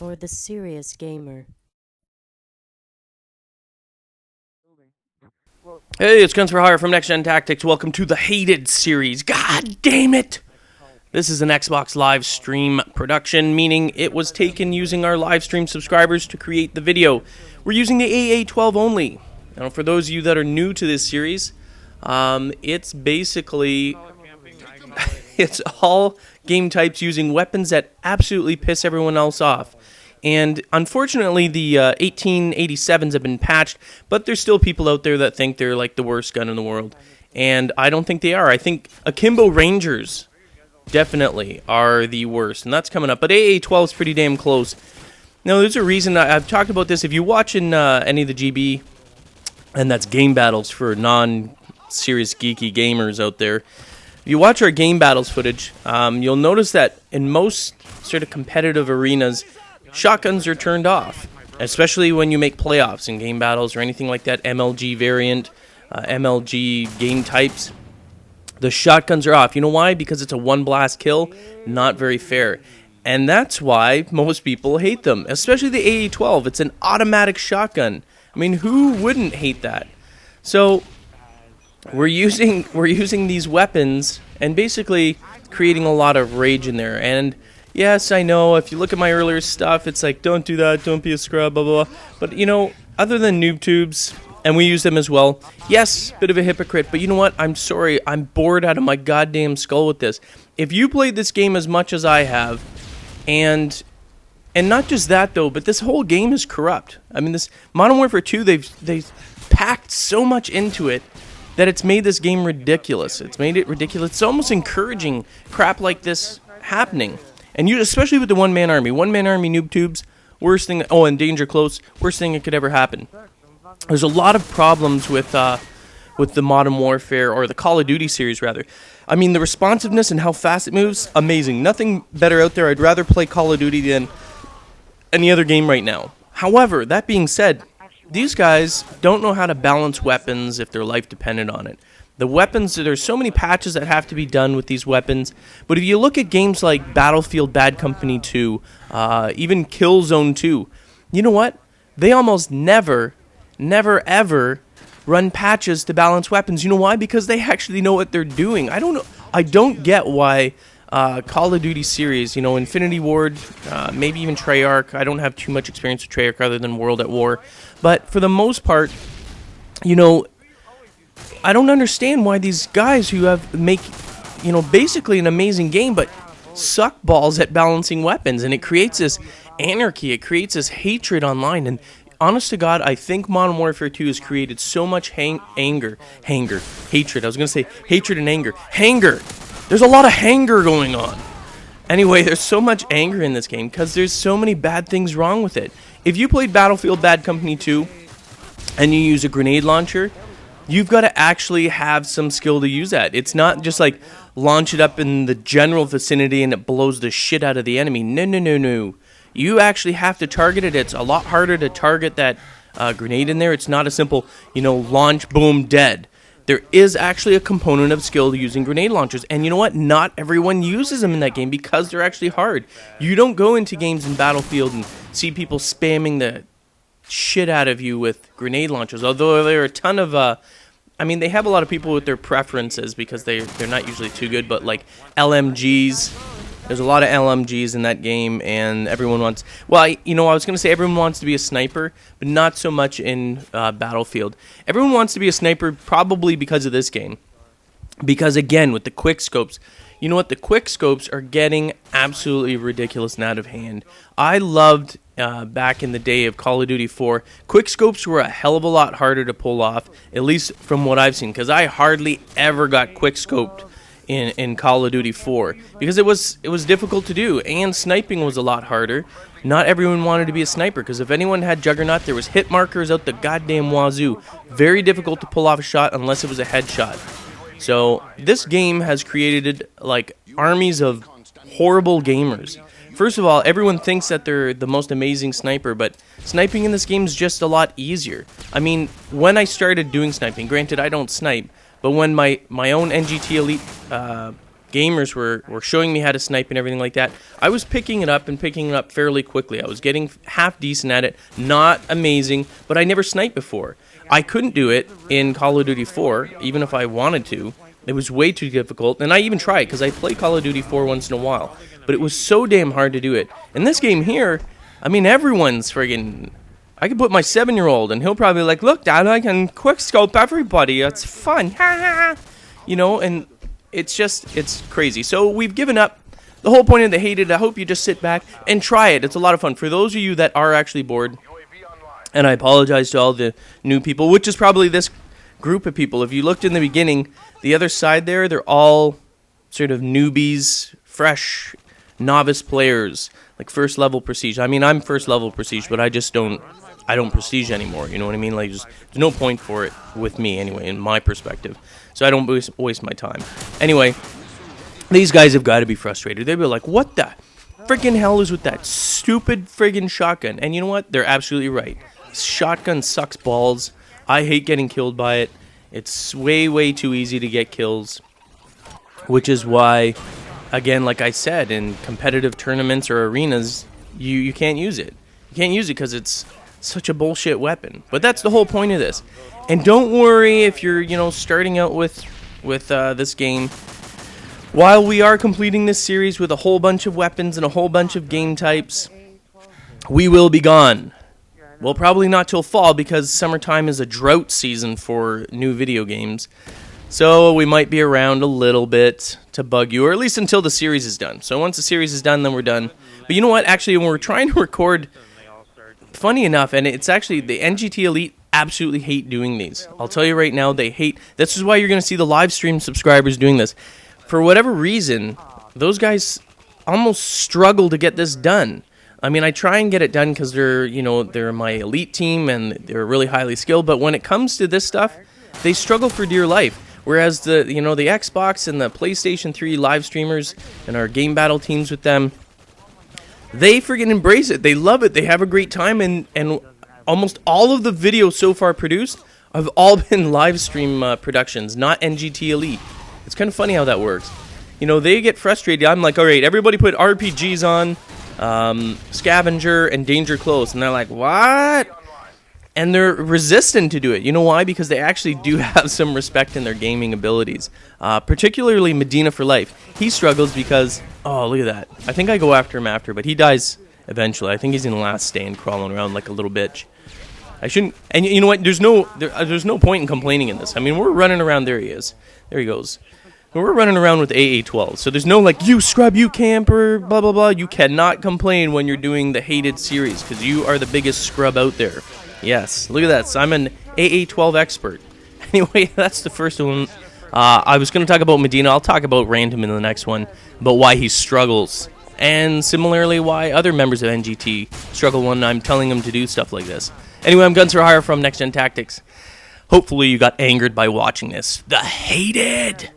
for the serious gamer. Hey, it's Guns for Hire from NextGenTactics. Welcome to the Hated series. God damn it! This is an Xbox live stream production, meaning it was taken using our live stream subscribers to create the video. We're using the AA12 only. Now, for those of you that are new to this series, it's basically it's all game types using weapons that absolutely piss everyone else off. And unfortunately, the 1887s have been patched, but there's still people out there that think they're like the worst gun in the world. And I don't think they are. I think Akimbo Rangers definitely are the worst, and that's coming up. But AA12 is pretty damn close. Now, there's a reason I've talked about this. If you watch in any of the GB, and that's game battles for non-serious geeky gamers out there, if you watch our game battles footage, you'll notice that in most sort of competitive arenas, shotguns are turned off, especially when you make playoffs in game battles or anything like that, MLG variant, MLG game types. The shotguns are off. You know why? Because it's a one-blast kill, not very fair. And that's why most people hate them, especially the AA12. It's an automatic shotgun. I mean, who wouldn't hate that? So we're using these weapons and basically creating a lot of rage in there. And yes, I know, if you look at my earlier stuff, it's like, don't do that, don't be a scrub, blah, blah, blah. But, you know, other than noob tubes, and we use them as well, yes, bit of a hypocrite, but you know what? I'm sorry, I'm bored out of my goddamn skull with this. If you played this game as much as I have, and not just that, though, but this whole game is corrupt. I mean, this Modern Warfare 2, they've packed so much into it that it's made this game ridiculous. It's made it ridiculous. It's almost encouraging crap like this happening. And you, especially with the one-man army. One-man army noob tubes, worst thing, and danger close, worst thing that could ever happen. There's a lot of problems with the Modern Warfare, or the Call of Duty series, rather. I mean, the responsiveness and how fast it moves, amazing. Nothing better out there. I'd rather play Call of Duty than any other game right now. However, that being said, these guys don't know how to balance weapons if their life depended on it. The weapons, there's so many patches that have to be done with these weapons. But if you look at games like Battlefield Bad Company 2, even Killzone 2, you know what? They almost never, ever run patches to balance weapons. You know why? Because they actually know what they're doing. I don't get why Call of Duty series, you know, Infinity Ward, maybe even Treyarch. I don't have too much experience with Treyarch other than World at War. But for the most part, you know, I don't understand why these guys who make, you know, basically an amazing game, but suck balls at balancing weapons, and it creates this anarchy, it creates this hatred online, and honest to God, I think Modern Warfare 2 has created so much hatred. I was going to say hatred and anger. Hanger! There's a lot of hanger going on. Anyway, there's so much anger in this game because there's so many bad things wrong with it. If you played Battlefield Bad Company 2 and you use a grenade launcher, you've got to actually have some skill to use that. It's not just like launch it up in the general vicinity and it blows the shit out of the enemy. No. You actually have to target it. It's a lot harder to target that grenade in there. It's not a simple, you know, launch, boom, dead. There is actually a component of skill to using grenade launchers. And you know what? Not everyone uses them in that game because they're actually hard. You don't go into games in Battlefield and see people spamming the shit out of you with grenade launchers. Although there are a ton of, I mean, they have a lot of people with their preferences because they're not usually too good. But like LMGs. There's a lot of LMGs in that game, and everyone wants... Well, I was going to say everyone wants to be a sniper, but not so much in Battlefield. Everyone wants to be a sniper probably because of this game. Because, again, with the quick scopes, you know what? The quick scopes are getting absolutely ridiculous and out of hand. I loved, back in the day of Call of Duty 4, quick scopes were a hell of a lot harder to pull off, at least from what I've seen, because I hardly ever got quick scoped in Call of Duty 4 because it was difficult to do, and sniping was a lot harder. Not everyone wanted to be a sniper because if anyone had Juggernaut, there was hit markers out the goddamn wazoo. Very difficult to pull off a shot unless it was a headshot. So this game has created like armies of horrible gamers. First of all, everyone thinks that they're the most amazing sniper, but sniping in this game is just a lot easier. I mean, when I started doing sniping, granted I don't snipe, but when my own NGT Elite gamers were showing me how to snipe and everything like that, I was picking it up fairly quickly. I was getting half decent at it, not amazing, but I never sniped before. I couldn't do it in Call of Duty 4, even if I wanted to. It was way too difficult, and I even tried, because I play Call of Duty 4 once in a while. But it was so damn hard to do it. In this game here, I mean, everyone's friggin'... I could put my 7-year-old, and he'll probably be like, look, Dad, I can quick-scope everybody. It's fun. You know, and it's crazy. So we've given up. The whole point of the hated, I hope you just sit back and try it. It's a lot of fun. For those of you that are actually bored, and I apologize to all the new people, which is probably this group of people. If you looked in the beginning, the other side there, they're all sort of newbies, fresh, novice players, like first level prestige. I mean, I'm first level prestige, but I don't prestige anymore. You know what I mean? Like, there's no point for it with me anyway, in my perspective. So I don't waste my time. Anyway, these guys have got to be frustrated. They'll be like, what the freaking hell is with that stupid friggin' shotgun? And you know what? They're absolutely right. Shotgun sucks balls. I hate getting killed by it. It's way, way too easy to get kills. Which is why, again, like I said, in competitive tournaments or arenas, you can't use it. You can't use it because it's such a bullshit weapon. But that's the whole point of this. And don't worry if you're, starting out with this game. While we are completing this series with a whole bunch of weapons and a whole bunch of game types, we will be gone. Well, probably not till fall, because summertime is a drought season for new video games. So we might be around a little bit to bug you, or at least until the series is done. So once the series is done, then we're done. But you know what? Actually, when we're trying to record, funny enough, and it's actually the NGT Elite absolutely hate doing these. I'll tell you right now, they hate. This is why you're going to see the live stream subscribers doing this. For whatever reason, those guys almost struggle to get this done. I mean, I try and get it done because they're my elite team and they're really highly skilled. But when it comes to this stuff, they struggle for dear life. Whereas the Xbox and the PlayStation 3 live streamers and our game battle teams with them, they friggin' embrace it. They love it. They have a great time. And almost all of the videos so far produced have all been live stream productions, not NGT Elite. It's kind of funny how that works. They get frustrated. I'm like, all right, everybody put RPGs on. Scavenger and Danger Close, and they're like, what? And they're resistant to do it. You know why? Because they actually do have some respect in their gaming abilities, particularly Medina for Life. He struggles because, oh, look at that. I think I go after him after, but he dies eventually. I think he's in the last stand crawling around like a little bitch. I shouldn't, and you know what, there's no point in complaining in this. I mean, we're running around. There he is. There he goes. We're running around with AA12, so there's no like, you scrub, you camper, blah, blah, blah. You cannot complain when you're doing the hated series, because you are the biggest scrub out there. Yes, look at that. So I'm an AA12 expert. Anyway, that's the first one. I was going to talk about Medina. I'll talk about Random in the next one, but why he struggles. And similarly, why other members of NGT struggle when I'm telling them to do stuff like this. Anyway, I'm Guns for Hire from NextGenTactics. Hopefully you got angered by watching this. The hated!